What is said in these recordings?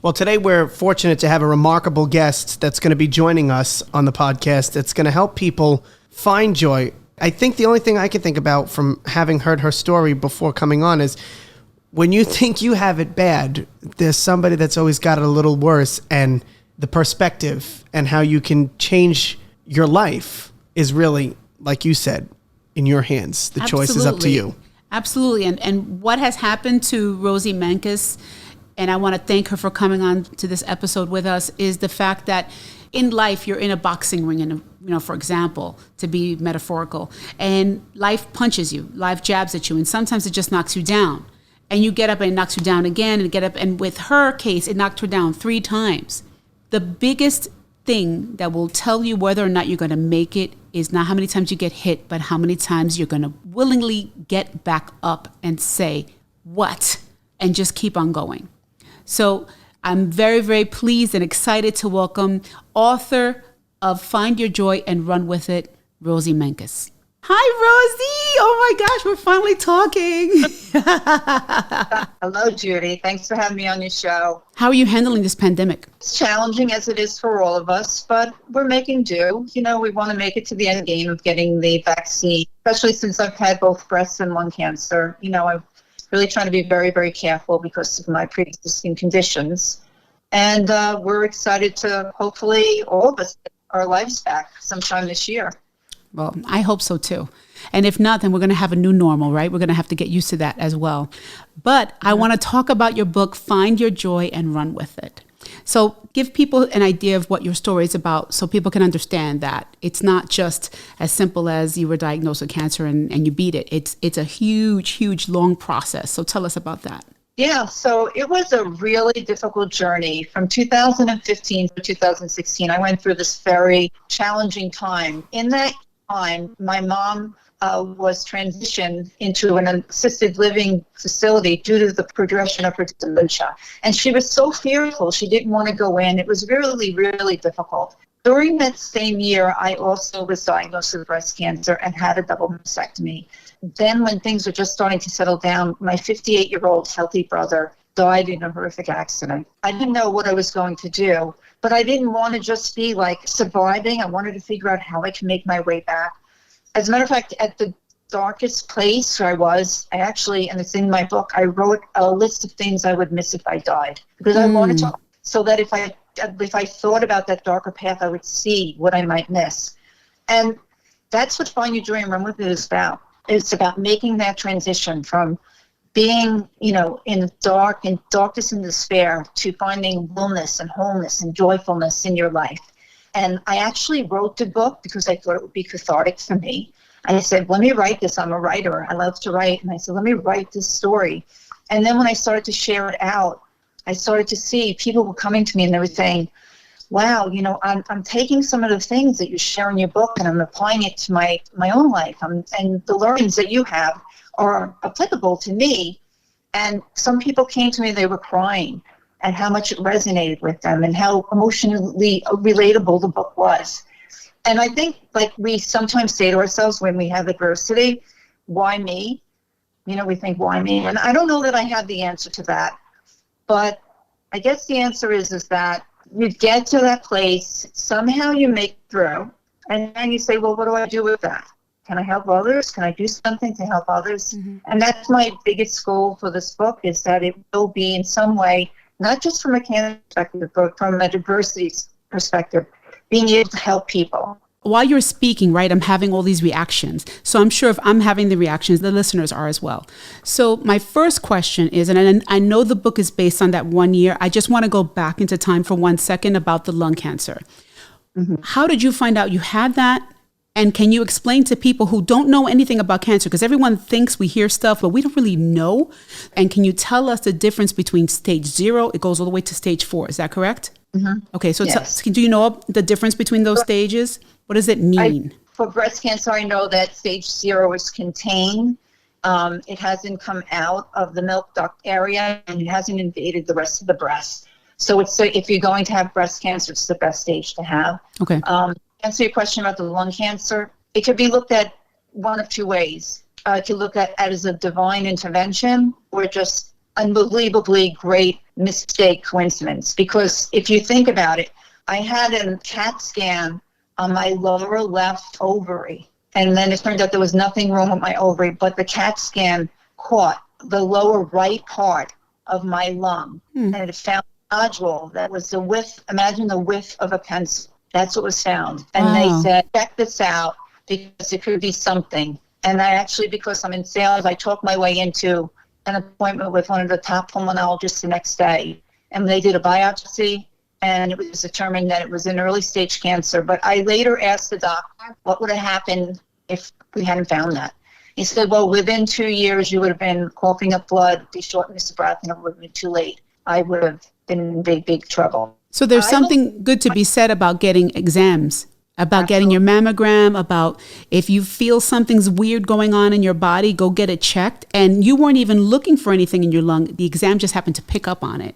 Well, today we're fortunate to have a remarkable guest that's going to be joining us on the podcast. That's going to help people find joy. I think the only thing I can think about from having heard her story before coming on is when you think you have it bad, there's somebody that's always got it a little worse, and the perspective and how you can change your life is really, like you said, in your hands. The choice is up to you. Absolutely. And what has happened to Rosie Mankes, and I want to thank her for coming on to this episode with us, is the fact that in life, you're in a boxing ring, and for example, to be metaphorical, and life punches you, life jabs at you, and sometimes it just knocks you down. And you get up and it knocks you down again and get up. And with her case, it knocked her down 3 times. The biggest thing that will tell you whether or not you're going to make it is not how many times you get hit, but how many times you're going to willingly get back up and say, what? And just keep on going. So I'm very, very pleased and excited to welcome author of Find Your Joy and Run With It, Rosie Mankes. Hi, Rosie. Oh my gosh, we're finally talking. Hello, Judy. Thanks for having me on your show. How are you handling this pandemic? It's challenging as it is for all of us, but we're making do. We want to make it to the end game of getting the vaccine, especially since I've had both breast and lung cancer. I'm really trying to be very, very careful because of my pre-existing conditions. And we're excited to hopefully all of us get our lives back sometime this year. Well, I hope so too. And if not, then we're going to have a new normal, right? We're going to have to get used to that as well. But I want to talk about your book, Find Your Joy and Run With It. So give people an idea of what your story is about so people can understand that it's not just as simple as you were diagnosed with cancer and you beat it. It's a huge, huge, long process. So tell us about that. Yeah, so it was a really difficult journey. From 2015 to 2016, I went through this very challenging time. In that time, my mom was transitioned into an assisted living facility due to the progression of her dementia. And she was so fearful. She didn't want to go in. It was really, really difficult. During that same year, I also was diagnosed with breast cancer and had a double mastectomy. Then when things were just starting to settle down, my 58-year-old healthy brother died in a horrific accident. I didn't know what I was going to do, but I didn't want to just be like surviving. I wanted to figure out how I can make my way back. As a matter of fact, at the darkest place where I was, I actually, and it's in my book, I wrote a list of things I would miss if I died. Because I wanted to, so that if I thought about that darker path, I would see what I might miss. And that's what Find Your Joy and Run With It is about. It's about making that transition from being, in the dark and darkness and despair to finding wellness and wholeness and joyfulness in your life. And I actually wrote the book because I thought it would be cathartic for me. And I said, let me write this. I'm a writer. I love to write. And I said, let me write this story. And then when I started to share it out, I started to see people were coming to me and they were saying, wow, I'm taking some of the things that you share in your book and I'm applying it to my own life. And the learnings that you have are applicable to me. And some people came to me, they were crying and how much it resonated with them and how emotionally relatable the book was. And I think, like we sometimes say to ourselves when we have adversity, why me? We think, why me? And I don't know that I have the answer to that. But I guess the answer is that you get to that place, somehow you make it through, and then you say, well, what do I do with that? Can I help others? Can I do something to help others? Mm-hmm. And that's my biggest goal for this book, is that it will be in some way, not just from a cancer perspective, but from a diversity perspective, being able to help people. While you're speaking, right, I'm having all these reactions. So I'm sure if I'm having the reactions, the listeners are as well. So my first question is, and I know the book is based on that 1 year. I just want to go back into time for 1 second about the lung cancer. Mm-hmm. How did you find out you had that? And can you explain to people who don't know anything about cancer? Because everyone thinks we hear stuff, but we don't really know. And can you tell us the difference between stage 0? It goes all the way to stage 4. Is that correct? Mm-hmm. Okay, so yes. Do you know the difference between those stages? What does it mean? For breast cancer, I know that stage 0 is contained. It hasn't come out of the milk duct area and it hasn't invaded the rest of the breast. So if you're going to have breast cancer, it's the best stage to have. Okay. Answer your question about the lung cancer. It could be looked at one of two ways. It could look at as a divine intervention or just unbelievably great mistake, coincidence. Because if you think about it, I had a CAT scan on my lower left ovary. And then it turned out there was nothing wrong with my ovary, but the CAT scan caught the lower right part of my lung. And it found a nodule that was the width, imagine the width of a pencil. That's what was found. And they said, check this out because it could be something. And I actually, because I'm in sales, I talked my way into an appointment with one of the top pulmonologists the next day. And they did a biopsy, and it was determined that it was an early stage cancer. But I later asked the doctor, what would have happened if we hadn't found that? He said, well, within 2 years, you would have been coughing up blood, be shortness of breath, and it would have been too late. I would have been in big, big trouble. So there's something good to be said about getting exams, about getting your mammogram, about if you feel something's weird going on in your body, go get it checked. And you weren't even looking for anything in your lung. The exam just happened to pick up on it.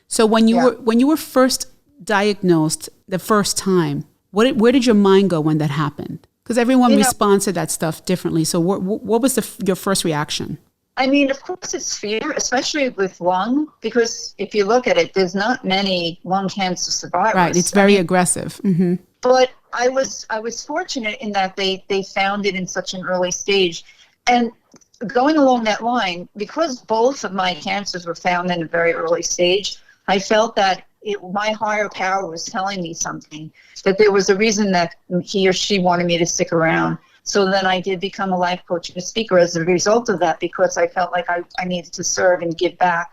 So when you were first diagnosed the first time, where did your mind go when that happened? Because everyone responds to that stuff differently. So what was your first reaction? I mean, of course it's fear, especially with lung, because if you look at it, there's not many lung cancer survivors. Right, it's very aggressive. Mm-hmm. But I was fortunate in that they found it in such an early stage. And going along that line, because both of my cancers were found in a very early stage, I felt that my higher power was telling me something, that there was a reason that he or she wanted me to stick around. So then I did become a life coach and a speaker as a result of that, because I felt like I needed to serve and give back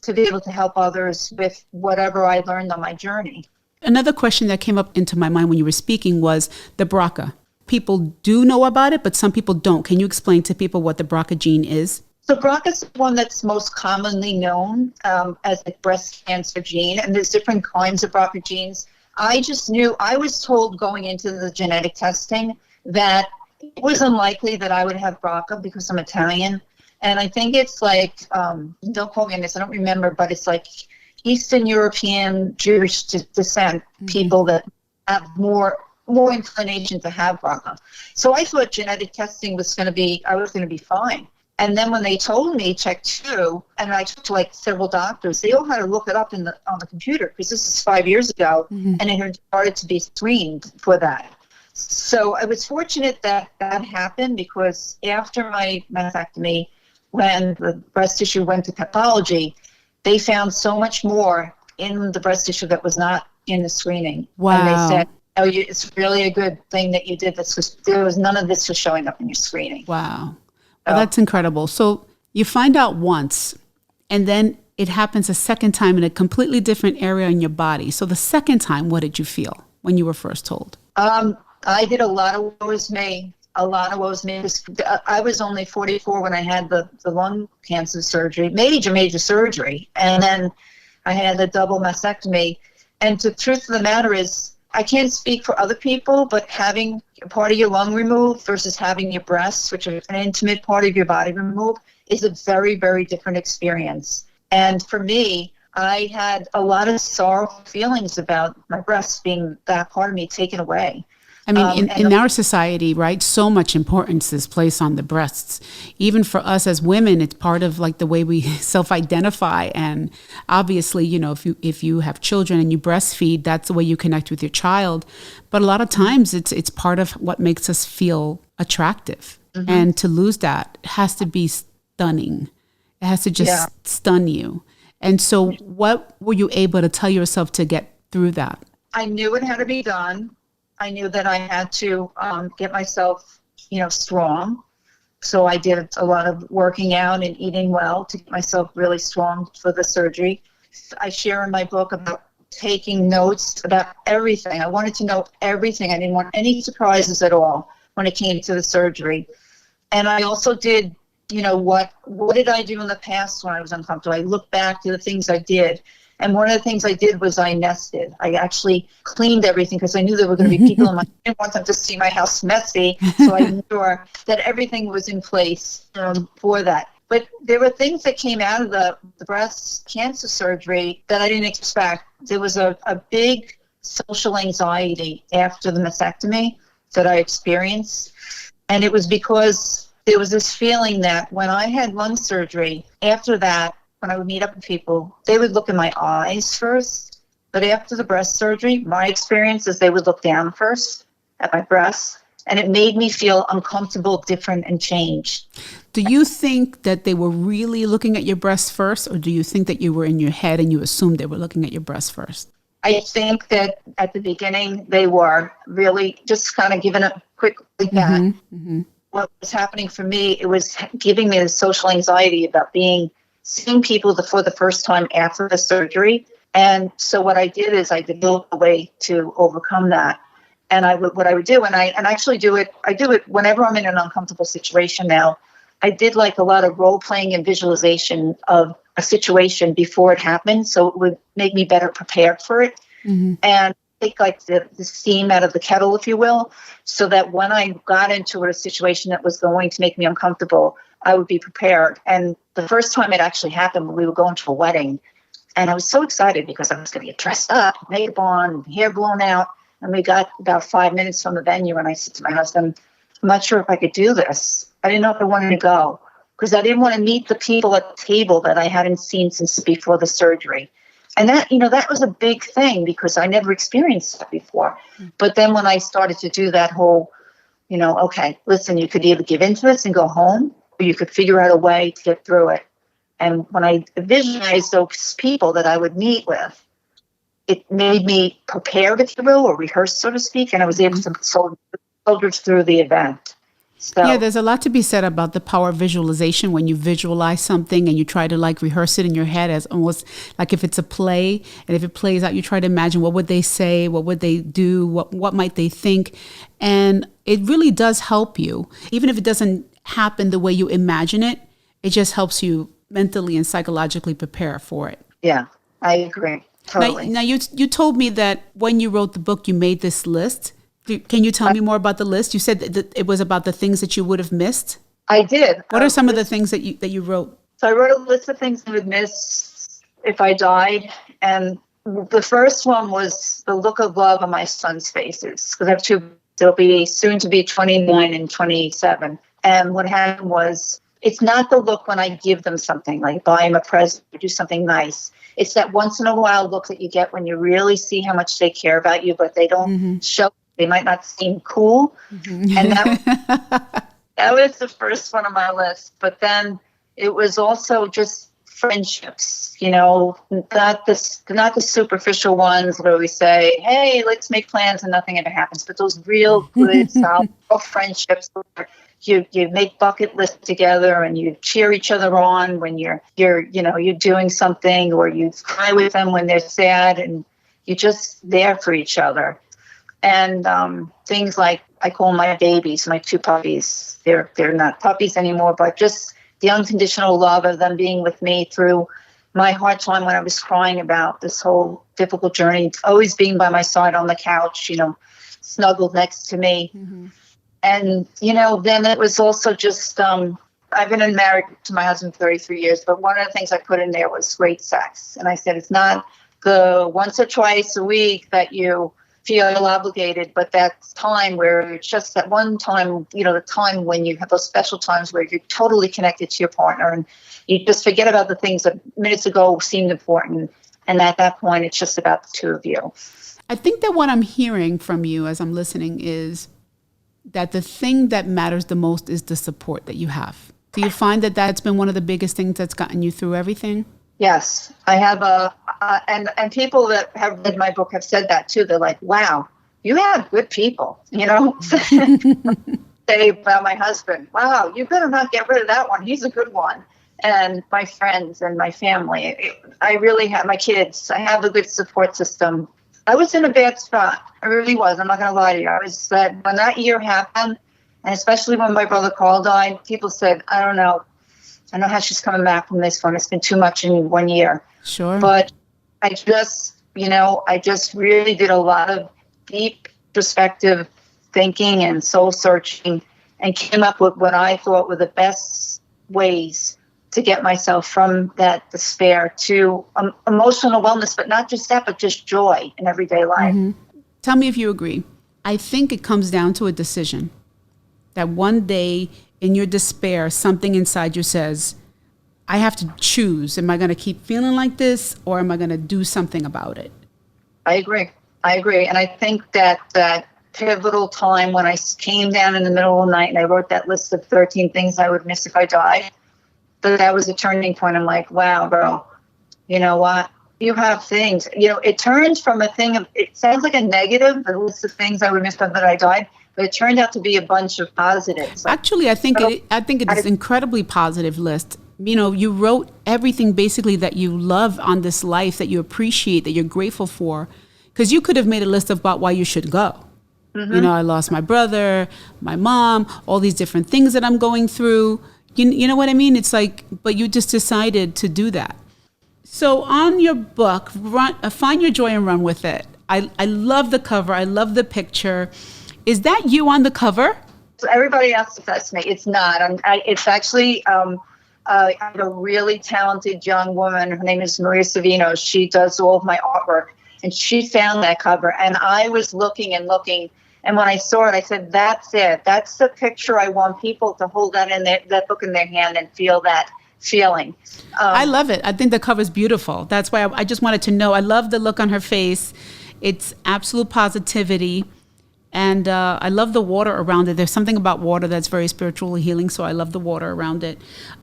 to be able to help others with whatever I learned on my journey. Another question that came up into my mind when you were speaking was the BRCA. People do know about it, but some people don't. Can you explain to people what the BRCA gene is? So BRCA is the one that's most commonly known as a breast cancer gene, and there's different kinds of BRCA genes. I just knew, I was told going into the genetic testing that it was unlikely that I would have BRCA because I'm Italian. And I think it's like, don't quote me on this, I don't remember, but it's like Eastern European Jewish descent people that have more inclination to have BRCA. So I thought genetic testing was going to be, I was going to be fine. And then when they told me check 2, and I talked to like several doctors, they all had to look it up on the computer, because this is 5 years ago, and it had started to be screened for that. So I was fortunate that happened, because after my mastectomy, when the breast tissue went to pathology, they found so much more in the breast tissue that was not in the screening. Wow. And they said, oh, it's really a good thing that you did this, because there was none of this was showing up in your screening. Wow. Well, that's incredible. So you find out once, and then it happens a second time in a completely different area in your body. So the second time, what did you feel when you were first told? I did a lot of woe is me. I was only 44 when I had the lung cancer surgery, major surgery. And then I had a double mastectomy. And the truth of the matter is, I can't speak for other people, but having a part of your lung removed versus having your breasts, which are an intimate part of your body, removed, is a very, very different experience. And for me, I had a lot of sorrowful feelings about my breasts being that part of me taken away. I mean, in our society, right, so much importance is placed on the breasts. Even for us as women, it's part of like the way we self-identify. And obviously, you know, if you have children and you breastfeed, that's the way you connect with your child. But a lot of times it's part of what makes us feel attractive. Mm-hmm. And to lose that has to be stunning. It has to just stun you. And so what were you able to tell yourself to get through that? I knew it had to be done. I knew that I had to get myself, strong. So I did a lot of working out and eating well to get myself really strong for the surgery. I share in my book about taking notes about everything. I wanted to know everything. I didn't want any surprises at all when it came to the surgery. And I also did, what did I do in the past when I was uncomfortable? I looked back to the things I did. And one of the things I did was I nested. I actually cleaned everything because I knew there were going to be people I didn't want them to see my house messy. So I made sure that everything was in place for that. But there were things that came out of the breast cancer surgery that I didn't expect. There was a big social anxiety after the mastectomy that I experienced. And it was because there was this feeling that when I had lung surgery, after that, when I would meet up with people, they would look in my eyes first. But after the breast surgery, my experience is they would look down first at my breasts. And it made me feel uncomfortable, different, and changed. Do you think that they were really looking at your breasts first, or do you think that you were in your head and you assumed they were looking at your breasts first? I think that at the beginning, they were really just kind of giving a quick look at what was happening for me. It was giving me the social anxiety about seeing people for the first time after the surgery. And so what I did is I developed a way to overcome that. And what I would do, and I actually do it, I do it whenever I'm in an uncomfortable situation now. I did like a lot of role playing and visualization of a situation before it happened, so it would make me better prepared for it. And take like the steam out of the kettle, if you will, so that when I got into a situation that was going to make me uncomfortable, I would be prepared. And the first time it actually happened, we were going to a wedding, and I was so excited because I was going to get dressed up, makeup on, hair blown out. And we got about 5 minutes from the venue, and I said to my husband, I'm not sure if I could do this. I didn't know if I wanted to go because I didn't want to meet the people at the table that I hadn't seen since before the surgery. And that, that was a big thing because I never experienced that before. But then when I started to do that whole, okay, listen, you could either give into this and go home, or you could figure out a way to get through it. And when I visualized those people that I would meet with, it made me prepared, if you will, or rehearse, so to speak, and I was able to soldier through the event. So, yeah, there's a lot to be said about the power of visualization when you visualize something and you try to like rehearse it in your head as almost like if it's a play, and if it plays out, you try to imagine what would they say, what would they do, what might they think, and it really does help you. Even if it doesn't happen the way you imagine it, it just helps you mentally and psychologically prepare for it. Yeah, I agree. Totally. Now you told me that when you wrote the book, you made this list. Can you tell me more about the list? You said that it was about the things that you would have missed. I did. What are some of the things that you wrote? So I wrote a list of things I would miss if I died. And the first one was the look of love on my son's faces. Because I have two, they'll be soon to be 29 and 27. And what happened was, it's not the look when I give them something, like buy them a present or do something nice. It's that once in a while look that you get when you really see how much they care about you, but they don't show. They might not seem cool. And that was the first one on my list. But then it was also just friendships, not the superficial ones where we say, hey, let's make plans and nothing ever happens. But those real good, solid friendships where you make bucket lists together and you cheer each other on when you're doing something, or you cry with them when they're sad, and you're just there for each other. And things like, I call my babies, my two puppies. They're not puppies anymore, but just the unconditional love of them being with me through my hard time when I was crying about this whole difficult journey, always being by my side on the couch, snuggled next to me. And, then it was also just, I've been married to my husband for 33 years, but one of the things I put in there was great sex. And I said, it's not the once or twice a week that you feel obligated, but that time where it's just that one time, the time when you have those special times where you're totally connected to your partner and you just forget about the things that minutes ago seemed important. And at that point, it's just about the two of you. I think that what I'm hearing from you as I'm listening is that the thing that matters the most is the support that you have. Do you find that that's been one of the biggest things that's gotten you through everything? Yes, I have and people that have read my book have said that too. They're like, wow, you have good people, Say about my husband, wow, you better not get rid of that one. He's a good one. And my friends and my family. I really have my kids. I have a good support system. I was in a bad spot. I really was. I'm not going to lie to you. I was when that year happened, and especially when my brother Carl died, people said, I don't know how she's coming back from this one. It's been too much in 1 year. Sure. But I just really did a lot of deep perspective thinking and soul searching and came up with what I thought were the best ways to get myself from that despair to emotional wellness, but not just that, but just joy in everyday life. Tell me if you agree. I think it comes down to a decision that one day in your despair, something inside you says, I have to choose. Am I going to keep feeling like this, or am I going to do something about it? I agree. And I think that pivotal time when I came down in the middle of the night and I wrote that list of 13 things I would miss if I died, that was a turning point. I'm like, wow, bro, you know what? You have things. It turned from a thing of, it sounds like a negative, the list of things I would miss that I died, but it turned out to be a bunch of positives. Actually, I think it is an incredibly positive list. You wrote everything basically that you love on this life, that you appreciate, that you're grateful for, because you could have made a list about why you should go. Mm-hmm. I lost my brother, my mom, all these different things that I'm going through. You know what I mean? It's like, but you just decided to do that. So on your book, Find Your Joy and Run With It. I love the cover. I love the picture. Is that you on the cover? So everybody asks if that's me. It's not. It's actually I have a really talented young woman. Her name is Maria Savino. She does all of my artwork. And she found that cover. And I was looking. And when I saw it, I said, that's it. That's the picture I want people to hold that book in their hand and feel that feeling. I love it. I think the cover's beautiful. That's why I just wanted to know. I love the look on her face. It's absolute positivity. And I love the water around it. There's something about water that's very spiritually healing, so I love the water around it.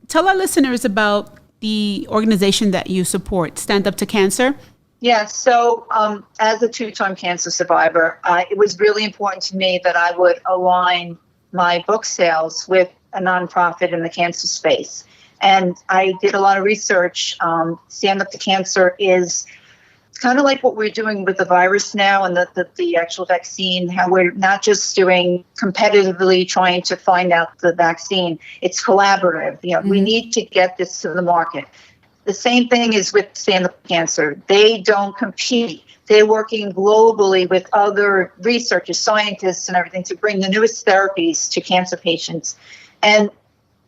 Tell our listeners about the organization that you support, Stand Up to Cancer. Yeah, so as a 2-time cancer survivor, it was really important to me that I would align my book sales with a nonprofit in the cancer space. And I did a lot of research. Stand Up to Cancer is kind of like what we're doing with the virus now and the actual vaccine, how we're not just doing competitively trying to find out the vaccine. It's collaborative. We need to get this to the market. The same thing is with Stand Up to Cancer. They don't compete. They're working globally with other researchers, scientists, and everything to bring the newest therapies to cancer patients. And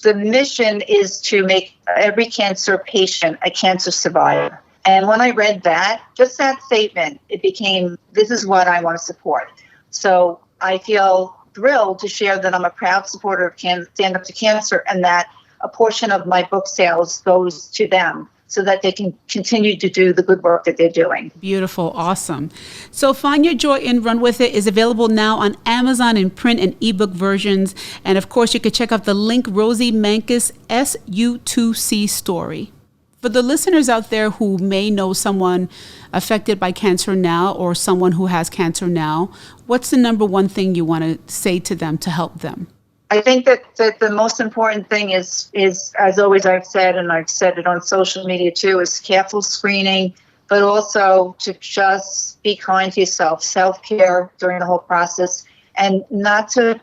the mission is to make every cancer patient a cancer survivor. And when I read that, just that statement, it became, this is what I want to support. So I feel thrilled to share that I'm a proud supporter of Stand Up to Cancer, and that a portion of my book sales goes to them so that they can continue to do the good work that they're doing. Beautiful. Awesome. So Find Your Joy and Run With It is available now on Amazon in print and ebook versions. And of course, you can check out the link, Rosie Mankes, SU2C story. For the listeners out there who may know someone affected by cancer now, or someone who has cancer now, what's the number one thing you want to say to them to help them? I think that the most important thing is, as always I've said, and I've said it on social media too, is careful screening, but also to just be kind to yourself, self-care during the whole process, and not to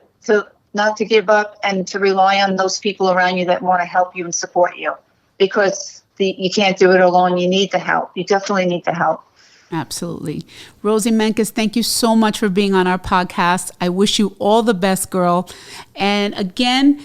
give up, and to rely on those people around you that want to help you and support you, because you can't do it alone. You need the help. You definitely need the help. Absolutely. Rosie Mankes, thank you so much for being on our podcast. I wish you all the best, girl. And again,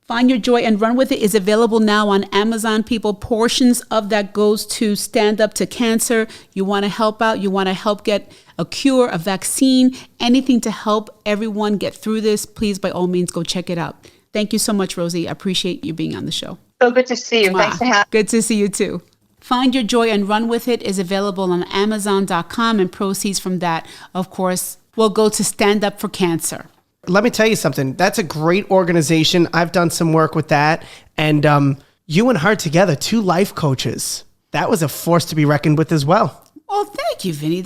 Find Your Joy and Run With It is available now on Amazon. People, portions of that goes to Stand Up to Cancer. You want to help out. You want to help get a cure, a vaccine, anything to help everyone get through this. Please, by all means, go check it out. Thank you so much, Rosie. I appreciate you being on the show. So good to see you. Thanks for having me. Good to see you too. Find Your Joy and Run With It is available on Amazon.com, and proceeds from that, of course, will go to Stand Up for Cancer. Let me tell you something. That's a great organization. I've done some work with that. And you and her together, 2 life coaches. That was a force to be reckoned with as well. Well, thank you, Vinny.